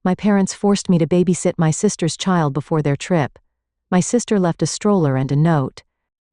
My parents forced me to babysit my sister's child before their trip. My sister left a stroller and a note.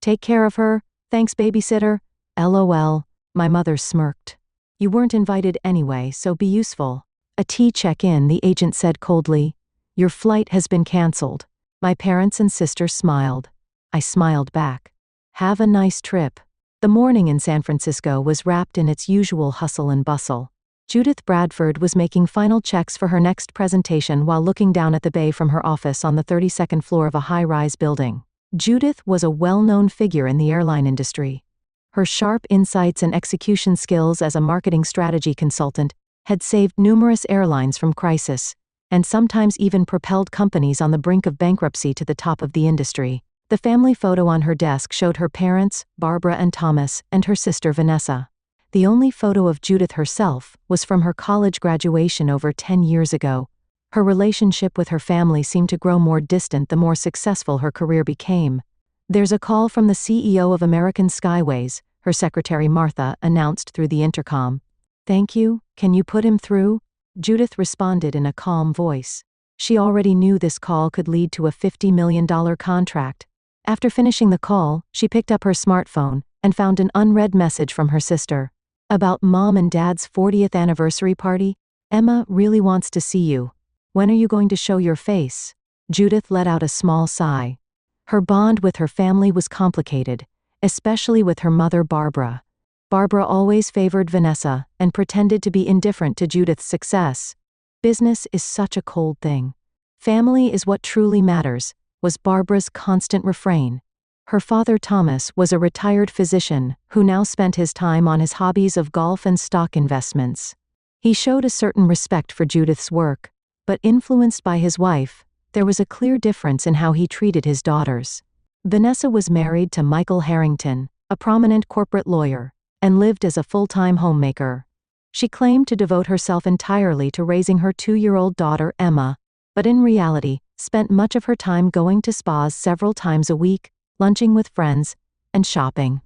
Take care of her, thanks babysitter. LOL, my mother smirked. You weren't invited anyway, so be useful. A tea check-in, the agent said coldly. Your flight has been cancelled. My parents and sister smiled. I smiled back. Have a nice trip. The morning in San Francisco was wrapped in its usual hustle and bustle. Judith Bradford was making final checks for her next presentation while looking down at the bay from her office on the 32nd floor of a high-rise building. Judith was a well-known figure in the airline industry. Her sharp insights and execution skills as a marketing strategy consultant had saved numerous airlines from crisis, and sometimes even propelled companies on the brink of bankruptcy to the top of the industry. The family photo on her desk showed her parents, Barbara and Thomas, and her sister Vanessa. The only photo of Judith herself was from her college graduation over 10 years ago. Her relationship with her family seemed to grow more distant the more successful her career became. There's a call from the CEO of American Skyways, her secretary Martha announced through the intercom. Thank you, can you put him through? Judith responded in a calm voice. She already knew this call could lead to a $50 million contract. After finishing the call, she picked up her smartphone and found an unread message from her sister. About Mom and Dad's 40th anniversary party, Emma really wants to see you. When are you going to show your face? Judith let out a small sigh. Her bond with her family was complicated, especially with her mother Barbara. Barbara always favored Vanessa and pretended to be indifferent to Judith's success. Business is such a cold thing. Family is what truly matters, was Barbara's constant refrain. Her father Thomas was a retired physician who now spent his time on his hobbies of golf and stock investments. He showed a certain respect for Judith's work, but influenced by his wife, there was a clear difference in how he treated his daughters. Vanessa was married to Michael Harrington, a prominent corporate lawyer, and lived as a full-time homemaker. She claimed to devote herself entirely to raising her 2-year-old daughter Emma, but in reality, spent much of her time going to spas several times a week, lunching with friends, and shopping.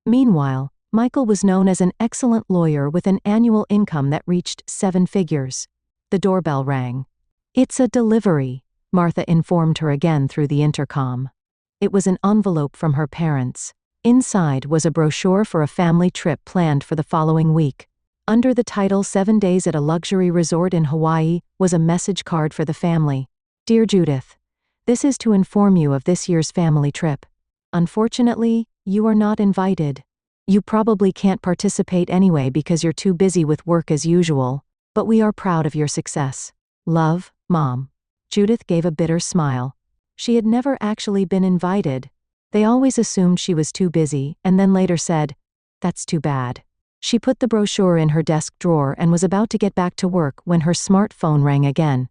Meanwhile, Michael was known as an excellent lawyer with an annual income that reached 7 figures. The doorbell rang. It's a delivery, Martha informed her again through the intercom. It was an envelope from her parents. Inside was a brochure for a family trip planned for the following week. Under the title 7 Days at a Luxury Resort in Hawaii was a message card for the family. Dear Judith, this is to inform you of this year's family trip. Unfortunately, you are not invited. You probably can't participate anyway because you're too busy with work as usual, but we are proud of your success. Love, Mom. Judith gave a bitter smile. She had never actually been invited. They always assumed she was too busy and then later said, "That's too bad." She put the brochure in her desk drawer and was about to get back to work when her smartphone rang again.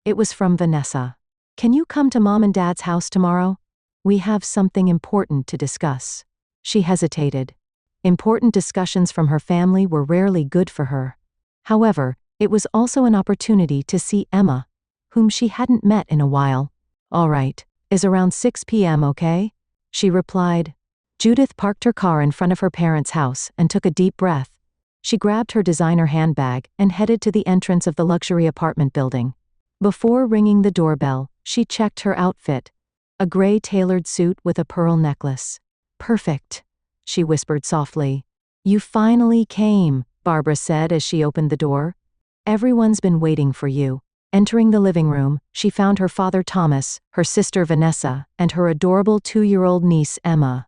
It was from Vanessa. Can you come to Mom and Dad's house tomorrow? We have something important to discuss. She hesitated. Important discussions from her family were rarely good for her. However, it was also an opportunity to see Emma, whom she hadn't met in a while. All right, is around 6 p.m. okay? She replied. Judith parked her car in front of her parents' house and took a deep breath. She grabbed her designer handbag and headed to the entrance of the luxury apartment building. Before ringing the doorbell, she checked her outfit. A gray tailored suit with a pearl necklace. Perfect, she whispered softly. You finally came, Barbara said as she opened the door. Everyone's been waiting for you. Entering the living room, she found her father Thomas, her sister Vanessa, and her adorable 2-year-old niece Emma.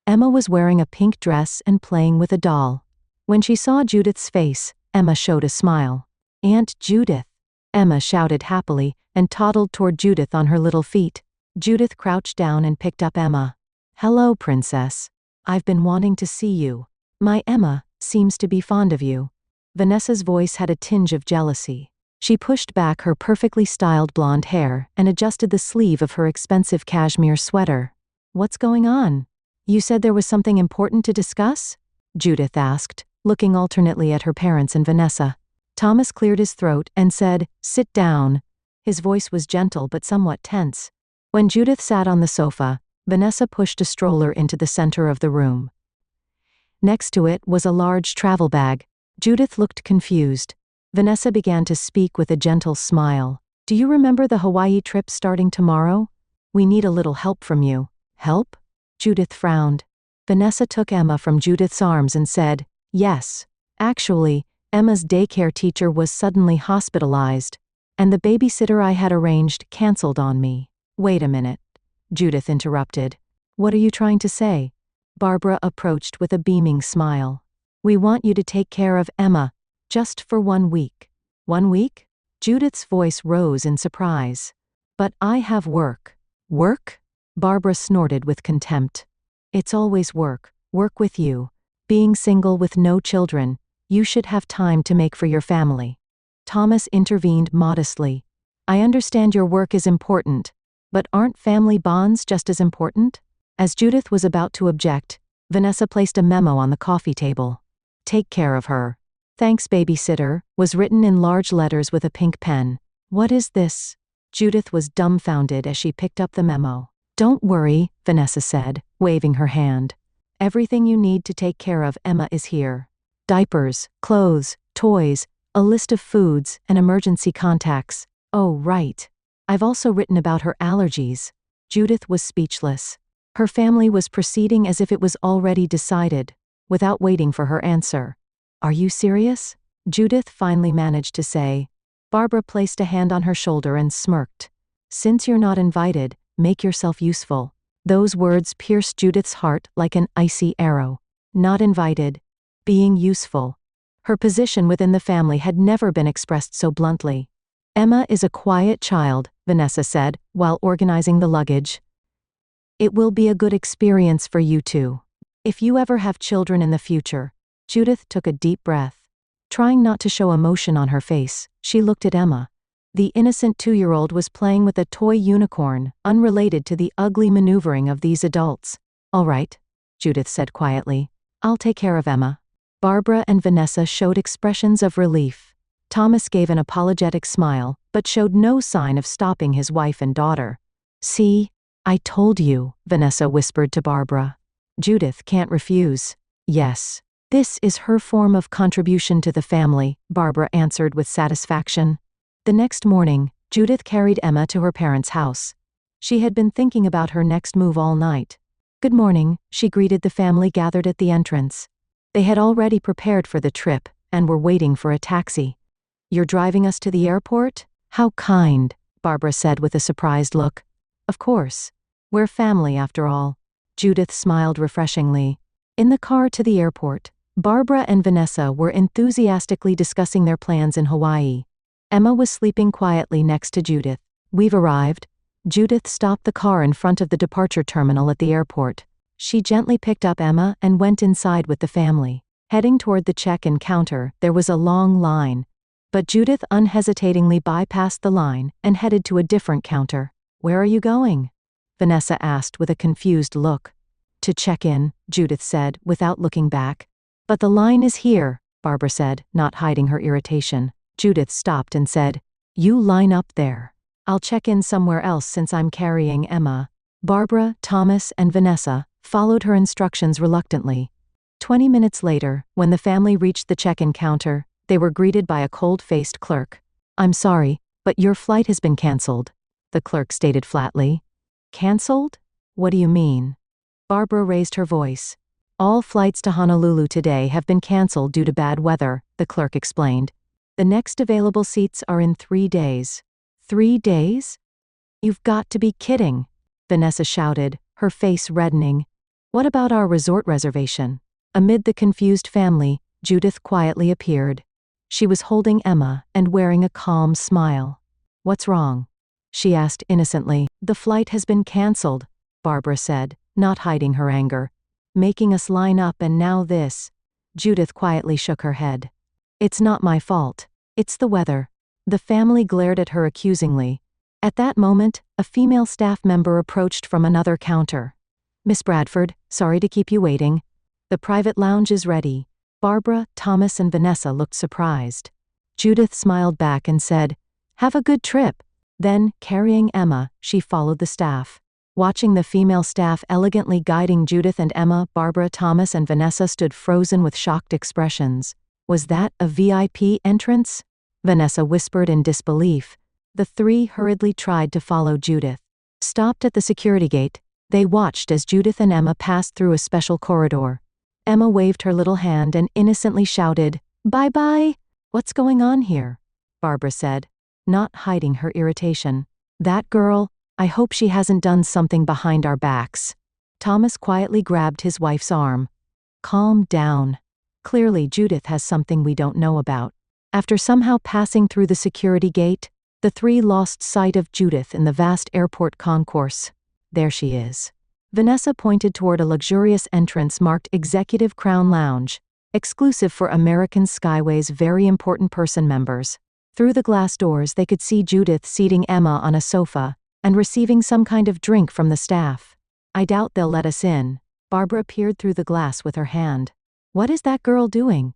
Emma was wearing a pink dress and playing with a doll. When she saw Judith's face, Emma showed a smile. Aunt Judith, Emma shouted happily and toddled toward Judith on her little feet. Judith crouched down and picked up Emma. Hello, princess. I've been wanting to see you. My Emma seems to be fond of you. Vanessa's voice had a tinge of jealousy. She pushed back her perfectly styled blonde hair and adjusted the sleeve of her expensive cashmere sweater. What's going on? You said there was something important to discuss? Judith asked, looking alternately at her parents and Vanessa. Thomas cleared his throat and said, Sit down. His voice was gentle but somewhat tense. When Judith sat on the sofa, Vanessa pushed a stroller into the center of the room. Next to it was a large travel bag. Judith looked confused. Vanessa began to speak with a gentle smile. Do you remember the Hawaii trip starting tomorrow? We need a little help from you. Help? Judith frowned. Vanessa took Emma from Judith's arms and said, yes. Actually, Emma's daycare teacher was suddenly hospitalized, and the babysitter I had arranged canceled on me. Wait a minute. Judith interrupted. What are you trying to say? Barbara approached with a beaming smile. We want you to take care of Emma, just for 1 week. 1 week? Judith's voice rose in surprise. But I have work. Work? Barbara snorted with contempt. It's always work. Work with you. Being single with no children, you should have time to make for your family. Thomas intervened modestly. I understand your work is important, but aren't family bonds just as important? As Judith was about to object, Vanessa placed a memo on the coffee table. Take care of her. Thanks, babysitter, was written in large letters with a pink pen. What is this? Judith was dumbfounded as she picked up the memo. Don't worry, Vanessa said, waving her hand. Everything you need to take care of Emma is here. Diapers, clothes, toys, a list of foods, and emergency contacts. Oh, right. I've also written about her allergies. Judith was speechless. Her family was proceeding as if it was already decided, without waiting for her answer. Are you serious? Judith finally managed to say. Barbara placed a hand on her shoulder and smirked. Since you're not invited, make yourself useful. Those words pierced Judith's heart like an icy arrow. Not invited. Being useful. Her position within the family had never been expressed so bluntly. Emma is a quiet child, Vanessa said, while organizing the luggage. It will be a good experience for you too. If you ever have children in the future. Judith took a deep breath. Trying not to show emotion on her face, she looked at Emma. The innocent 2-year-old was playing with a toy unicorn, unrelated to the ugly maneuvering of these adults. All right, Judith said quietly. I'll take care of Emma. Barbara and Vanessa showed expressions of relief. Thomas gave an apologetic smile, but showed no sign of stopping his wife and daughter. See? I told you, Vanessa whispered to Barbara. Judith can't refuse. Yes. This is her form of contribution to the family, Barbara answered with satisfaction. The next morning, Judith carried Emma to her parents' house. She had been thinking about her next move all night. Good morning, she greeted the family gathered at the entrance. They had already prepared for the trip, and were waiting for a taxi. You're driving us to the airport? How kind, Barbara said with a surprised look. Of course. We're family after all. Judith smiled refreshingly. In the car to the airport, Barbara and Vanessa were enthusiastically discussing their plans in Hawaii. Emma was sleeping quietly next to Judith. We've arrived. Judith stopped the car in front of the departure terminal at the airport. She gently picked up Emma and went inside with the family. Heading toward the check-in counter, there was a long line. But Judith unhesitatingly bypassed the line and headed to a different counter. Where are you going? Vanessa asked with a confused look. To check in, Judith said, without looking back. But the line is here, Barbara said, not hiding her irritation. Judith stopped and said, You line up there. I'll check in somewhere else since I'm carrying Emma. Barbara, Thomas, and Vanessa followed her instructions reluctantly. 20 minutes later, when the family reached the check-in counter, they were greeted by a cold-faced clerk. I'm sorry, but your flight has been canceled, the clerk stated flatly. Canceled? What do you mean? Barbara raised her voice. All flights to Honolulu today have been canceled due to bad weather, the clerk explained. The next available seats are in 3 days. 3 days? You've got to be kidding, Vanessa shouted, her face reddening. What about our resort reservation? Amid the confused family, Judith quietly appeared. She was holding Emma and wearing a calm smile. What's wrong? She asked innocently. The flight has been canceled, Barbara said, not hiding her anger. Making us line up and now this. Judith quietly shook her head. It's not my fault. It's the weather. The family glared at her accusingly. At that moment, a female staff member approached from another counter. Miss Bradford, sorry to keep you waiting. The private lounge is ready. Barbara, Thomas, and Vanessa looked surprised. Judith smiled back and said, Have a good trip. Then, carrying Emma, she followed the staff. Watching the female staff elegantly guiding Judith and Emma, Barbara, Thomas, and Vanessa stood frozen with shocked expressions. Was that a VIP entrance? Vanessa whispered in disbelief. The three hurriedly tried to follow Judith. Stopped at the security gate, they watched as Judith and Emma passed through a special corridor. Emma waved her little hand and innocently shouted, "Bye-bye." "What's going on here?" Barbara said, not hiding her irritation. "That girl, I hope she hasn't done something behind our backs." Thomas quietly grabbed his wife's arm. "Calm down. Clearly Judith has something we don't know about." After somehow passing through the security gate, the three lost sight of Judith in the vast airport concourse. "There she is." Vanessa pointed toward a luxurious entrance marked Executive Crown Lounge, exclusive for American Skyway's very important person members. Through the glass doors they could see Judith seating Emma on a sofa and receiving some kind of drink from the staff. "I doubt they'll let us in." Barbara peered through the glass with her hand. "What is that girl doing?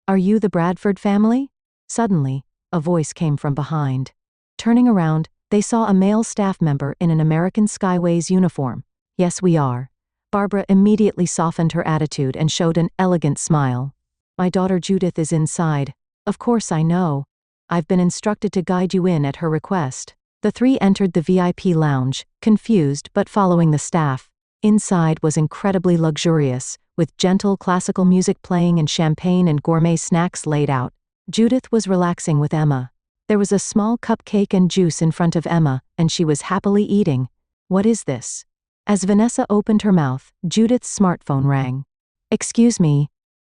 Are you the Bradford family?" Suddenly, a voice came from behind. Turning around, they saw a male staff member in an American Skyway's uniform. "Yes, we are." Barbara immediately softened her attitude and showed an elegant smile. "My daughter Judith is inside." "Of course I know. I've been instructed to guide you in at her request." The three entered the VIP lounge, confused but following the staff. Inside was incredibly luxurious, with gentle classical music playing and champagne and gourmet snacks laid out. Judith was relaxing with Emma. There was a small cupcake and juice in front of Emma, and she was happily eating. "What is this?" As Vanessa opened her mouth, Judith's smartphone rang. "Excuse me."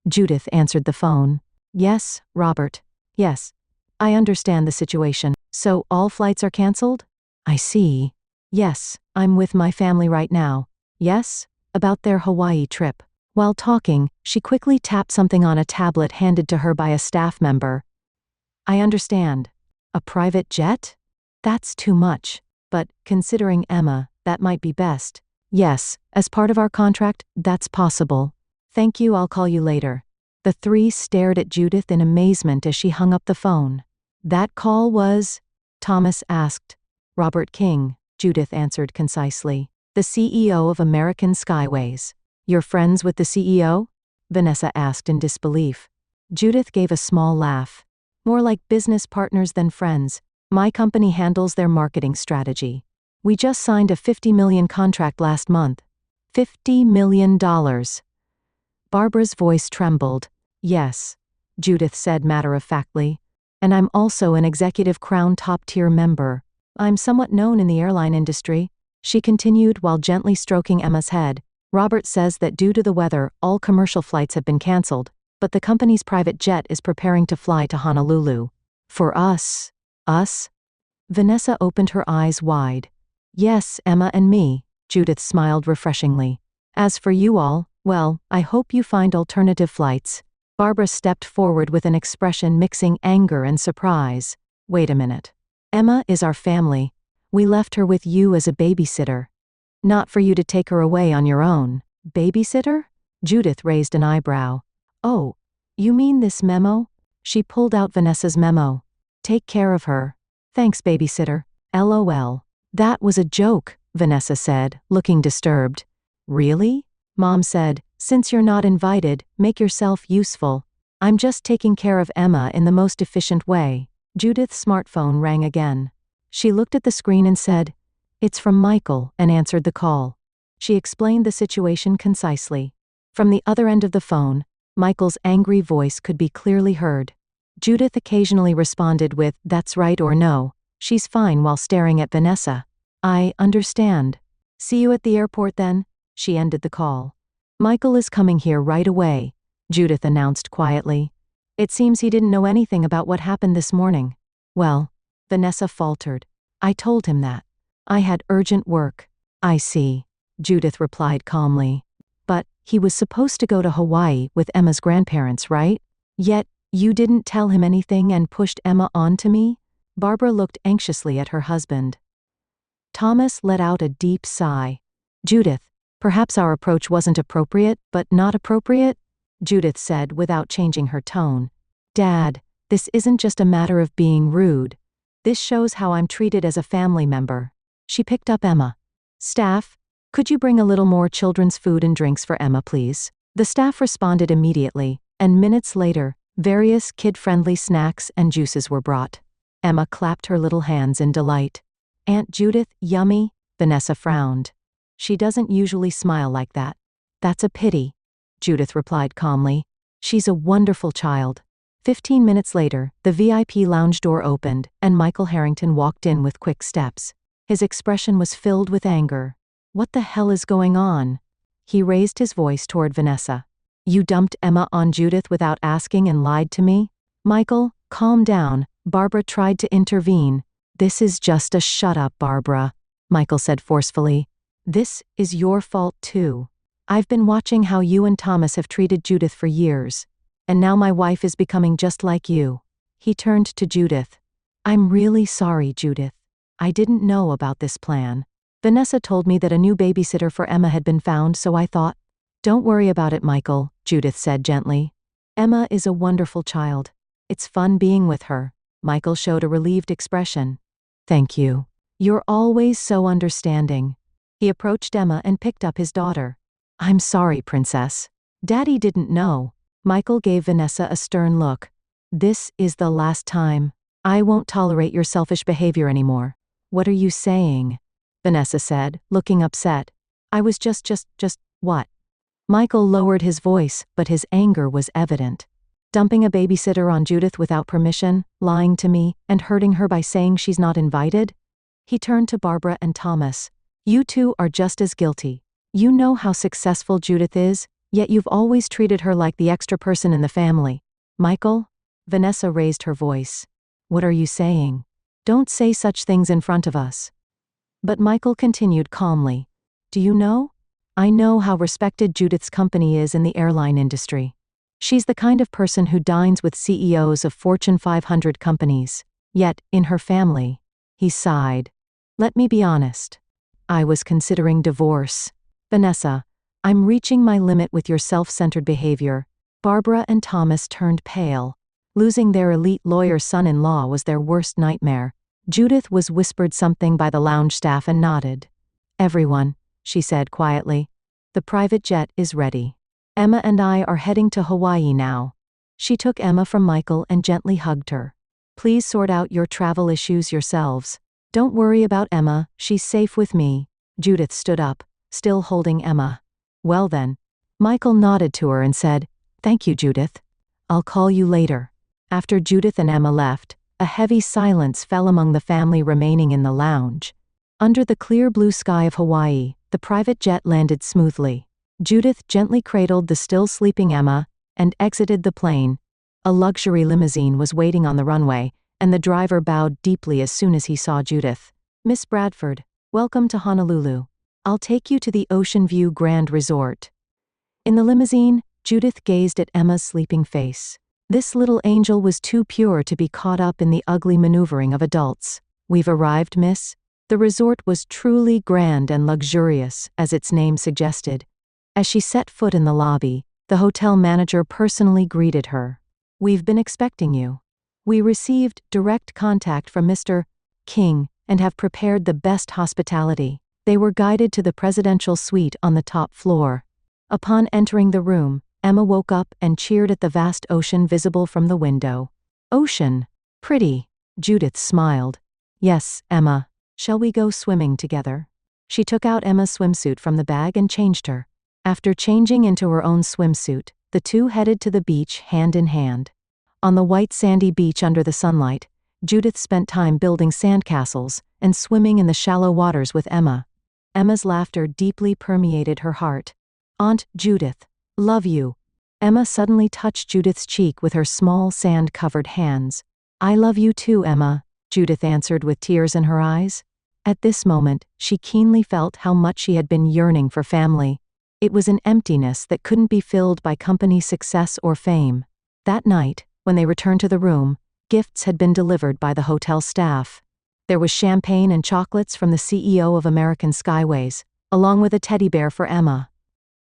Judith answered the phone. "Yes, Robert. Yes. I understand the situation. So all flights are cancelled?" "I see." "Yes, I'm with my family right now." "Yes?" "About their Hawaii trip." While talking, she quickly tapped something on a tablet handed to her by a staff member. "I understand. A private jet? That's too much. But, considering Emma, that might be best." "Yes, as part of our contract, that's possible." "Thank you, I'll call you later." The three stared at Judith in amazement as she hung up the phone. "That call was?" Thomas asked. "Robert King," Judith answered concisely. "The CEO of American Skyways." "You're friends with the CEO?" Vanessa asked in disbelief. Judith gave a small laugh. "More like business partners than friends. My company handles their marketing strategy. We just signed a $50 million contract last month." $50 million. Barbara's voice trembled. "Yes," Judith said matter-of-factly. "And I'm also an Executive Crown top-tier member. I'm somewhat known in the airline industry," she continued while gently stroking Emma's head. "Robert says that due to the weather, all commercial flights have been cancelled, but the company's private jet is preparing to fly to Honolulu." "For us?" "Us?" Vanessa opened her eyes wide. "Yes, Emma and me," Judith smiled refreshingly. "As for you all, well, I hope you find alternative flights." Barbara stepped forward with an expression mixing anger and surprise. "Wait a minute. Emma is our family. We left her with you as a babysitter. Not for you to take her away on your own." "Babysitter?" Judith raised an eyebrow. "Oh, you mean this memo?" She pulled out Vanessa's memo. "Take care of her. Thanks, babysitter. LOL. "That was a joke," Vanessa said, looking disturbed. "Really?" Mom said, "Since you're not invited, make yourself useful. I'm just taking care of Emma in the most efficient way." Judith's smartphone rang again. She looked at the screen and said, "It's from Michael," and answered the call. She explained the situation concisely. From the other end of the phone, Michael's angry voice could be clearly heard. Judith occasionally responded with, "That's right," or "No, she's fine," while staring at Vanessa. "I understand. See you at the airport then." She ended the call. "Michael is coming here right away," Judith announced quietly. "It seems he didn't know anything about what happened this morning." "Well," Vanessa faltered. "I told him that. I had urgent work." "I see," Judith replied calmly. "But, he was supposed to go to Hawaii with Emma's grandparents, right? Yet, you didn't tell him anything and pushed Emma on to me?" Barbara looked anxiously at her husband. Thomas let out a deep sigh. "Judith, perhaps our approach wasn't appropriate, but not appropriate?" Judith said without changing her tone. "Dad, this isn't just a matter of being rude. This shows how I'm treated as a family member." She picked up Emma. "Staff, could you bring a little more children's food and drinks for Emma, please?" The staff responded immediately, and minutes later, Various kid-friendly snacks and juices were brought. Emma clapped her little hands in delight. "Aunt Judith, yummy?" Vanessa frowned. "She doesn't usually smile like that." "That's a pity," Judith replied calmly. "She's a wonderful child." 15 minutes later, the VIP lounge door opened, and Michael Harrington walked in with quick steps. His expression was filled with anger. "What the hell is going on?" He raised his voice toward Vanessa. "You dumped Emma on Judith without asking and lied to me?" "Michael, calm down," Barbara tried to intervene. "This is just a shut up, Barbara," Michael said forcefully. "This is your fault too. I've been watching how you and Thomas have treated Judith for years. And now my wife is becoming just like you." He turned to Judith. "I'm really sorry, Judith. I didn't know about this plan. Vanessa told me that a new babysitter for Emma had been found, so I thought." "Don't worry about it, Michael," Judith said gently. "Emma is a wonderful child. It's fun being with her." Michael showed a relieved expression. "Thank you. You're always so understanding." He approached Emma and picked up his daughter. "I'm sorry, Princess. Daddy didn't know." Michael gave Vanessa a stern look. "This is the last time. I won't tolerate your selfish behavior anymore." "What are you saying?" Vanessa said, looking upset. "I was just what?" Michael lowered his voice, but his anger was evident. "Dumping a babysitter on Judith without permission, lying to me, and hurting her by saying she's not invited?" He turned to Barbara and Thomas. "You two are just as guilty. You know how successful Judith is, yet you've always treated her like the extra person in the family." "Michael?" Vanessa raised her voice. "What are you saying? Don't say such things in front of us." But Michael continued calmly. "Do you know? I know how respected Judith's company is in the airline industry. She's the kind of person who dines with CEOs of Fortune 500 companies. Yet, in her family," he sighed. "Let me be honest. I was considering divorce. Vanessa, I'm reaching my limit with your self-centered behavior." Barbara and Thomas turned pale. Losing their elite lawyer son-in-law was their worst nightmare. Judith was whispered something by the lounge staff and nodded. "Everyone," she said quietly. "The private jet is ready. Emma and I are heading to Hawaii now." She took Emma from Michael and gently hugged her. "Please sort out your travel issues yourselves. Don't worry about Emma, she's safe with me." Judith stood up, still holding Emma. "Well then." Michael nodded to her and said, "Thank you, Judith. I'll call you later." After Judith and Emma left, a heavy silence fell among the family remaining in the lounge. Under the clear blue sky of Hawaii, the private jet landed smoothly. Judith gently cradled the still sleeping Emma and exited the plane. A luxury limousine was waiting on the runway, and the driver bowed deeply as soon as he saw Judith. "Miss Bradford, welcome to Honolulu. I'll take you to the Ocean View Grand Resort." In the limousine, Judith gazed at Emma's sleeping face. This little angel was too pure to be caught up in the ugly maneuvering of adults. "We've arrived, miss." The resort was truly grand and luxurious, as its name suggested. As she set foot in the lobby, the hotel manager personally greeted her. "We've been expecting you. We received direct contact from Mr. King and have prepared the best hospitality." They were guided to the presidential suite on the top floor. Upon entering the room, Emma woke up and cheered at the vast ocean visible from the window. "Ocean. Pretty." Judith smiled. "Yes, Emma. Shall we go swimming together?" She took out Emma's swimsuit from the bag and changed her. After changing into her own swimsuit, the two headed to the beach hand in hand. On the white sandy beach under the sunlight, Judith spent time building sandcastles and swimming in the shallow waters with Emma. Emma's laughter deeply permeated her heart. "Aunt Judith, love you." Emma suddenly touched Judith's cheek with her small sand-covered hands. "I love you too, Emma," Judith answered with tears in her eyes. At this moment, she keenly felt how much she had been yearning for family. It was an emptiness that couldn't be filled by company success or fame. That night, when they returned to the room, gifts had been delivered by the hotel staff. There was champagne and chocolates from the CEO of American Skyways, along with a teddy bear for Emma.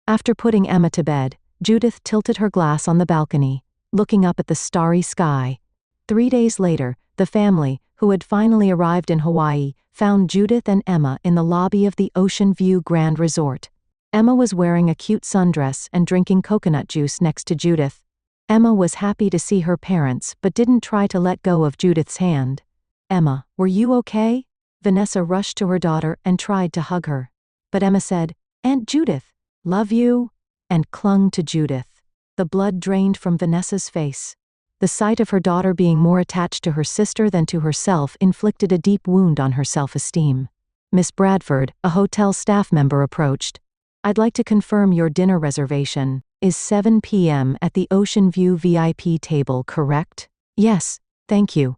After putting Emma to bed, Judith tilted her glass on the balcony, looking up at the starry sky. 3 days later, the family, who had finally arrived in Hawaii, found Judith and Emma in the lobby of the Ocean View Grand Resort. Emma was wearing a cute sundress and drinking coconut juice next to Judith. Emma was happy to see her parents but didn't try to let go of Judith's hand. "Emma, were you okay?" Vanessa rushed to her daughter and tried to hug her. But Emma said, "Aunt Judith, love you," and clung to Judith. The blood drained from Vanessa's face. The sight of her daughter being more attached to her sister than to herself inflicted a deep wound on her self-esteem. Miss Bradford, a hotel staff member, approached. "I'd like to confirm your dinner reservation is 7 p.m. at the Ocean View VIP table, correct?" "Yes, thank you,"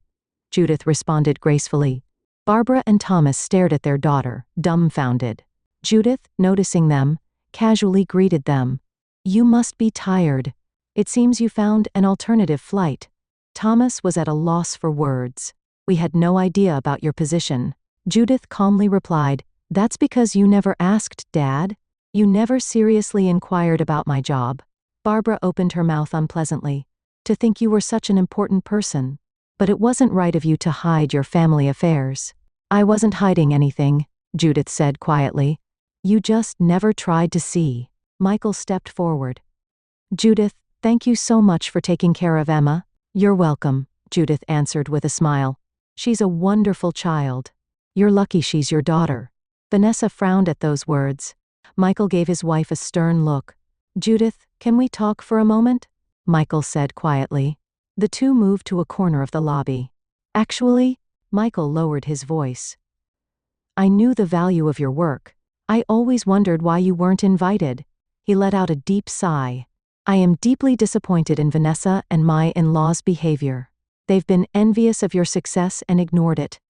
Judith responded gracefully. Barbara and Thomas stared at their daughter, dumbfounded. Judith, noticing them, casually greeted them. "You must be tired. It seems you found an alternative flight." Thomas was at a loss for words. "We had no idea about your position." Judith calmly replied, "That's because you never asked, Dad. You never seriously inquired about my job." Barbara opened her mouth unpleasantly. "To think you were such an important person. But it wasn't right of you to hide your family affairs." "I wasn't hiding anything," Judith said quietly. "You just never tried to see." Michael stepped forward. "Judith, thank you so much for taking care of Emma." "You're welcome," Judith answered with a smile. "She's a wonderful child. You're lucky she's your daughter." Vanessa frowned at those words. Michael gave his wife a stern look. "Judith, can we talk for a moment?" Michael said quietly. The two moved to a corner of the lobby. "Actually," Michael lowered his voice, "I knew the value of your work. I always wondered why you weren't invited." He let out a deep sigh. "I am deeply disappointed in Vanessa and my in-laws' behavior. They've been envious of your success and ignored it."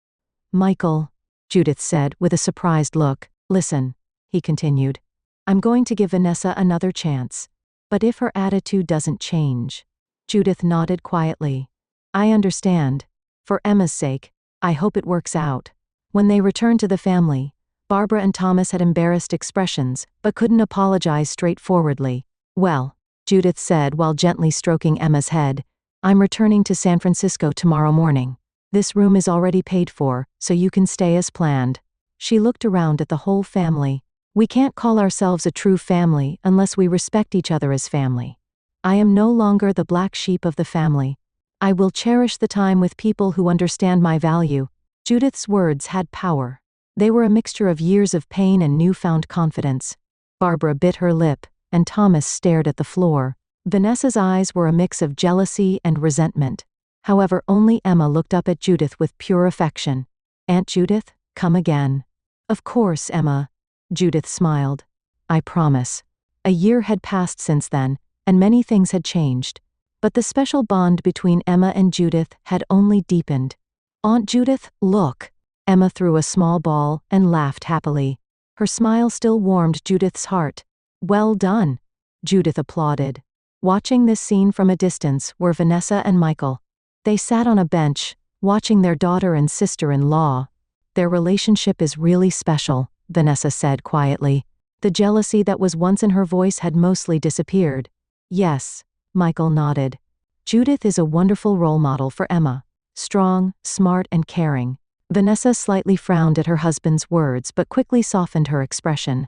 "Michael," Judith said with a surprised look. "Listen," he continued. "I'm going to give Vanessa another chance. But if her attitude doesn't change." Judith nodded quietly. "I understand. For Emma's sake, I hope it works out." When they returned to the family, Barbara and Thomas had embarrassed expressions but couldn't apologize straightforwardly. "Well," Judith said while gently stroking Emma's head, "I'm returning to San Francisco tomorrow morning. This room is already paid for, so you can stay as planned." She looked around at the whole family. "We can't call ourselves a true family unless we respect each other as family. I am no longer the black sheep of the family. I will cherish the time with people who understand my value." Judith's words had power. They were a mixture of years of pain and newfound confidence. Barbara bit her lip, and Thomas stared at the floor. Vanessa's eyes were a mix of jealousy and resentment. However, only Emma looked up at Judith with pure affection. "Aunt Judith, come again." "Of course, Emma." Judith smiled. "I promise." A year had passed since then, and many things had changed. But the special bond between Emma and Judith had only deepened. "Aunt Judith, look." Emma threw a small ball and laughed happily. Her smile still warmed Judith's heart. "Well done," Judith applauded. Watching this scene from a distance were Vanessa and Michael. They sat on a bench, watching their daughter and sister-in-law. "Their relationship is really special," Vanessa said quietly. The jealousy that was once in her voice had mostly disappeared. "Yes," Michael nodded. "Judith is a wonderful role model for Emma. Strong, smart, and caring." Vanessa slightly frowned at her husband's words but quickly softened her expression.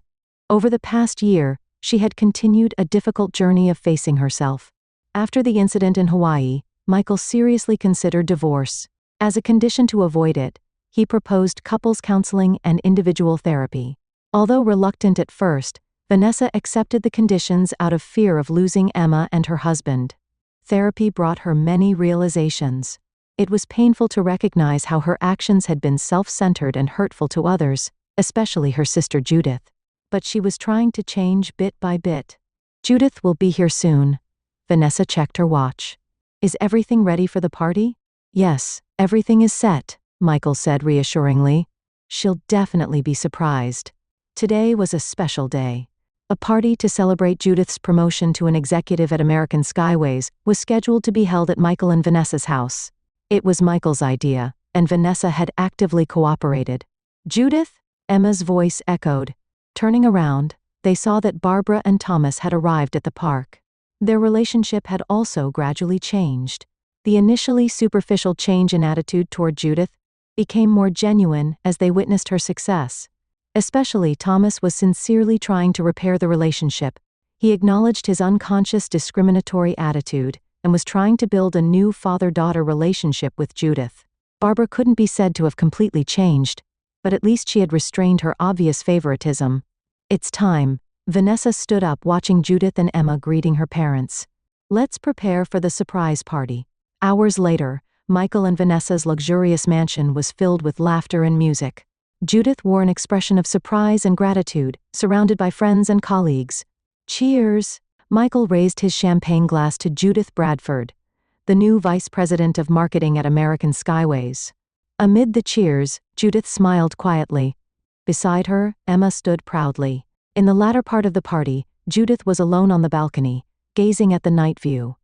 Over the past year, she had continued a difficult journey of facing herself. After the incident in Hawaii, Michael seriously considered divorce. As a condition to avoid it, he proposed couples counseling and individual therapy. Although reluctant at first, Vanessa accepted the conditions out of fear of losing Emma and her husband. Therapy brought her many realizations. It was painful to recognize how her actions had been self-centered and hurtful to others, especially her sister Judith. But she was trying to change bit by bit. "Judith will be here soon." Vanessa checked her watch. "Is everything ready for the party?" "Yes, everything is set," Michael said reassuringly. "She'll definitely be surprised." Today was a special day. A party to celebrate Judith's promotion to an executive at American Skyways was scheduled to be held at Michael and Vanessa's house. It was Michael's idea, and Vanessa had actively cooperated. "Judith?" Emma's voice echoed. Turning around, they saw that Barbara and Thomas had arrived at the park. Their relationship had also gradually changed. The initially superficial change in attitude toward Judith became more genuine as they witnessed her success. Especially Thomas was sincerely trying to repair the relationship. He acknowledged his unconscious discriminatory attitude, and was trying to build a new father-daughter relationship with Judith. Barbara couldn't be said to have completely changed, but at least she had restrained her obvious favoritism. It's time. Vanessa stood up, watching Judith and Emma greeting her parents. Let's prepare for the surprise party. Hours later, Michael and Vanessa's luxurious mansion was filled with laughter and music. Judith wore an expression of surprise and gratitude, surrounded by friends and colleagues. Cheers! Michael raised his champagne glass to Judith Bradford, the new vice president of marketing at American Skyways. Amid the cheers, Judith smiled quietly. Beside her, Emma stood proudly. In the latter part of the party, Judith was alone on the balcony, gazing at the night view.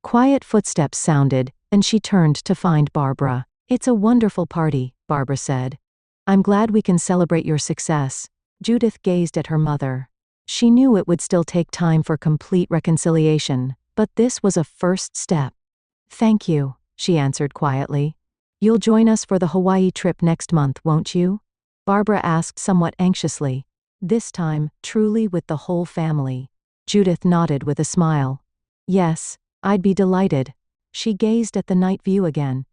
Quiet footsteps sounded, and she turned to find Barbara. It's a wonderful party, Barbara said. I'm glad we can celebrate your success. Judith gazed at her mother. She knew it would still take time for complete reconciliation, but this was a first step. Thank you, she answered quietly. You'll join us for the Hawaii trip next month, won't you? Barbara asked somewhat anxiously. This time, truly with the whole family. Judith nodded with a smile. Yes, I'd be delighted. She gazed at the night view again.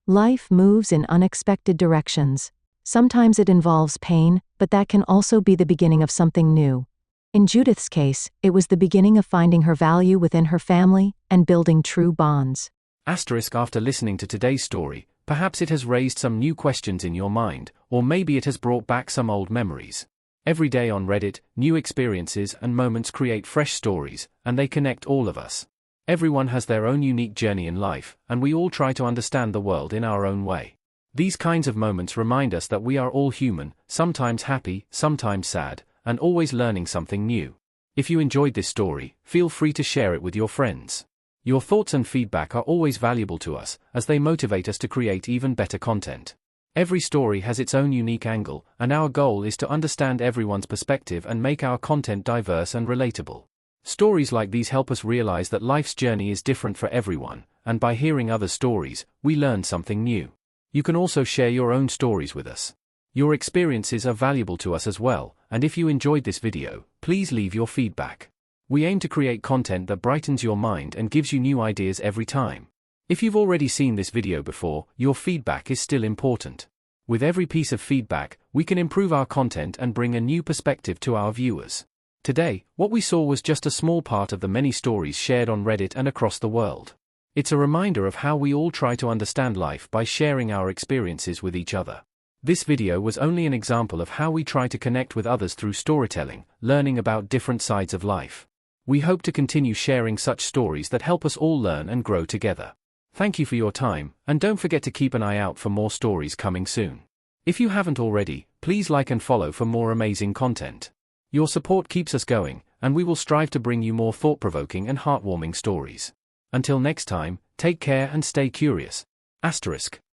Life moves in unexpected directions. Sometimes it involves pain, but that can also be the beginning of something new. In Judith's case, it was the beginning of finding her value within her family and building true bonds. After listening to today's story, perhaps it has raised some new questions in your mind, or maybe it has brought back some old memories. Every day on Reddit, new experiences and moments create fresh stories, and they connect all of us. Everyone has their own unique journey in life, and we all try to understand the world in our own way. These kinds of moments remind us that we are all human, sometimes happy, sometimes sad, and always learning something new. If you enjoyed this story, feel free to share it with your friends. Your thoughts and feedback are always valuable to us, as they motivate us to create even better content. Every story has its own unique angle, and our goal is to understand everyone's perspective and make our content diverse and relatable. Stories like these help us realize that life's journey is different for everyone, and by hearing other stories, we learn something new. You can also share your own stories with us. Your experiences are valuable to us as well, and if you enjoyed this video, please leave your feedback. We aim to create content that brightens your mind and gives you new ideas every time. If you've already seen this video before, your feedback is still important. With every piece of feedback, we can improve our content and bring a new perspective to our viewers. Today, what we saw was just a small part of the many stories shared on Reddit and across the world. It's a reminder of how we all try to understand life by sharing our experiences with each other. This video was only an example of how we try to connect with others through storytelling, learning about different sides of life. We hope to continue sharing such stories that help us all learn and grow together. Thank you for your time, and don't forget to keep an eye out for more stories coming soon. If you haven't already, please like and follow for more amazing content. Your support keeps us going, and we will strive to bring you more thought-provoking and heartwarming stories. Until next time, take care and stay curious. *.